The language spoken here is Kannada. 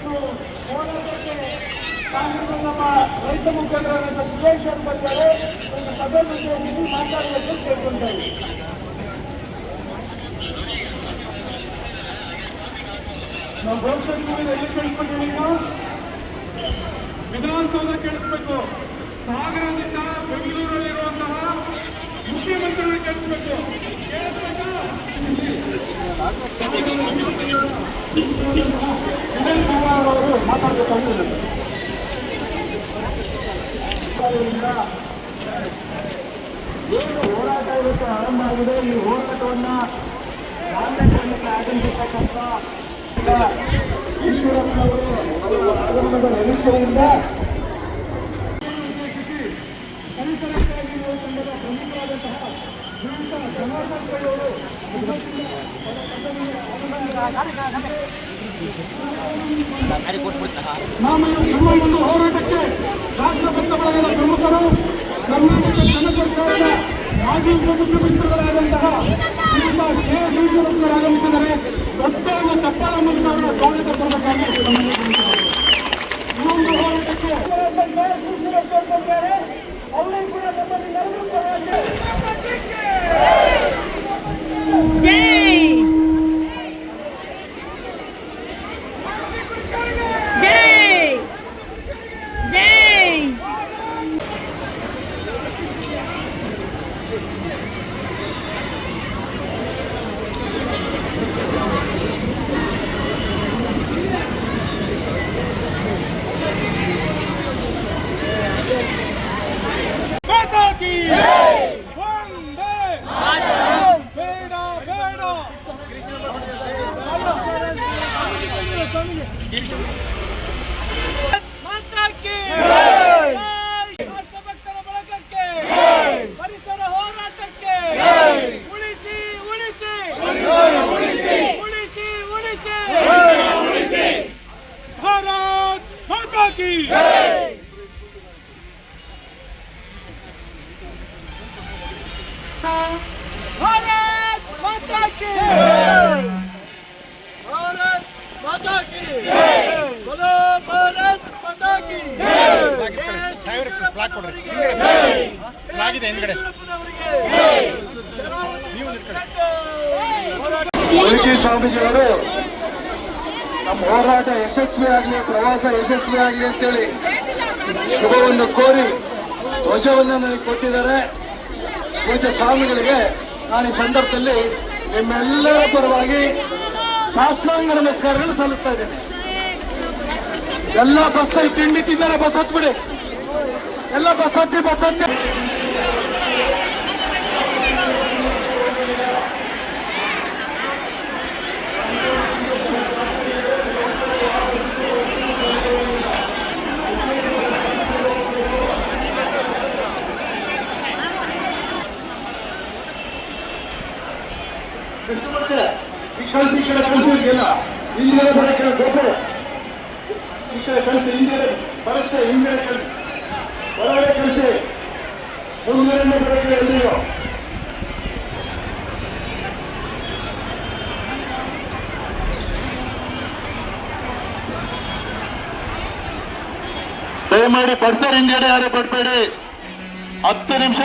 ಇವತ್ತು ಹೋರಾಟಕ್ಕೆ ಕಾಂಗ್ರೆಸ್ ನಮ್ಮ ರೈತ ಮುಖಂಡರಾದಂಥ ಸುರೇಶ್ ಅವರು ಬಂದರೆ ಒಂದು ಸಭೆ ಉದ್ದೇಶಿಸಿ ಮಾತಾಡಬೇಕು ಕೇಳ್ಕೊಳ್ತಾ ಇದ್ದೀವಿ. ನಾವು ಗೋಷ್ಠಿ ಎಲ್ಲಿ ಕೇಳಿಸ್ಕೊಂಡಿದ್ದೀವಿ? ನಾವು ವಿಧಾನಸೌಧ ಕೇಳಿಸ್ಬೇಕು. ಸಾಗರದಿಂದ ಬೆಂಗಳೂರಲ್ಲಿರುವಂತಹ ಮುಖ್ಯಮಂತ್ರಿಗಳು ಕೇಳಿಸ್ಬೇಕು. ಅವರು ಮಾತಾಡಬೇಕಾಗಿಲ್ಲ. ಏನು ಹೋರಾಟ ಇವತ್ತು ಆರಂಭ ಆಗಿದೆ. ಈ ಹೋರಾಟವನ್ನ ಕಾಂಗ್ರೆಸ್ ಆಗಮಿಸತಕ್ಕಂಥ ಈಶ್ವರಪ್ಪನವರು ಆಗಮನದ ನಿರೀಕ್ಷೆಯಿಂದ ಪರಿಸರಕ್ಕಾಗಿ ತಂಡದ ಪ್ರಮುಖರಾದಂತಹ ಸಮಾಜಗಳು ನಮ್ಮ ಒಂದು ಹೋರಾಟಕ್ಕೆ ರಾಷ್ಟ್ರಬದ್ಧ ಬಳಗದ ಪ್ರಮುಖರು ಕರ್ನಾಟಕ ಜನಸರ್ಕಾರದ ಮಾಜಿ ಉಪಮುಖ್ಯಮಂತ್ರಿಗಳಾದಂತಹ ಆಗಮಿಸಿದರೆ ದೊಡ್ಡ ಒಂದು ಚಪ್ಪಾಳ ಮೂಲಕ ಅವರ ಸ್ವಾಗತ ಕೊಡಬೇಕಾಗಿ ಇನ್ನೊಂದು ಹೋರಾಟಕ್ಕೆ ಅವರಿಗೆ ಕೂಡ ನಮ್ಮಲ್ಲಿ ರಾಷ್ಟ್ರಭಕ್ತರ ಬಳಗಕ್ಕೆ ಪರಿಸರ ಹೋರಾಟಕ್ಕೆ ಉಳಿಸಿ ಉಳಿಸಿ ಉಳಿಸಿ ಉಳಿಸಿ ಭಾರತ್ ಮಾತಾ ಕಿ ಭಾರತ್ ಮಾತಾ ಕಿ ಭಾರತ್ ಮಾತಾ ಕಿ बोलो भारत माता की ಮುರುಗಿ ಸ್ವಾಮೀಜಿಯವರು ನಮ್ಮ ಹೋರಾಟ ಯಶಸ್ವಿ ಆಗಲಿ, ಪ್ರವಾಸ ಯಶಸ್ವಿ ಆಗಲಿ ಅಂತೇಳಿ ಶುಭವನ್ನು ಕೋರಿ ಧ್ವಜವನ್ನು ನನಗೆ ಕೊಟ್ಟಿದ್ದಾರೆ. ಪೂಜ್ಯ ಸ್ವಾಮಿಗಳಿಗೆ ನಾನು ಈ ಸಂದರ್ಭದಲ್ಲಿ ನಿಮ್ಮೆಲ್ಲರ ಪರವಾಗಿ ಸಾಷ್ಟಾಂಗ ನಮಸ್ಕಾರಗಳನ್ನು ಸಲ್ಲಿಸ್ತಾ ಇದ್ದೇನೆ. ಎಲ್ಲ ಬಸ್ ತಿಂಡಿ ತಿಂದರೆ ಬಸ್ ಹತ್ಬಿಡಿ, ಎಲ್ಲ ಬಸ್ ಹತ್ತಿ ಕಳಿಸಿ ಈ ಕಡೆ ಕಳಿಸಿಲ್ಲ. ಹಿಂದೆ ಬರಕ್ಕೆ ಗೊಬ್ಬರ ಈ ಕಡೆ ಕಳಿಸಿ, ಹಿಂದೆ ಬರುತ್ತೆ, ಹಿಂದೆ ಕಳಿಸಿ, ಹೊರಗಡೆ ಕಳಿಸಿ, ಮುಂದೆ ಬರಕ್ಕೆ ಎಲ್ಲಿಯೋ ದಯಮಾಡಿ ಪಡ್ಸರ್ ಹಿಂದೆ ಯಾರು ಪಡ್ಬೇಡಿ. 10 ನಿಮಿಷ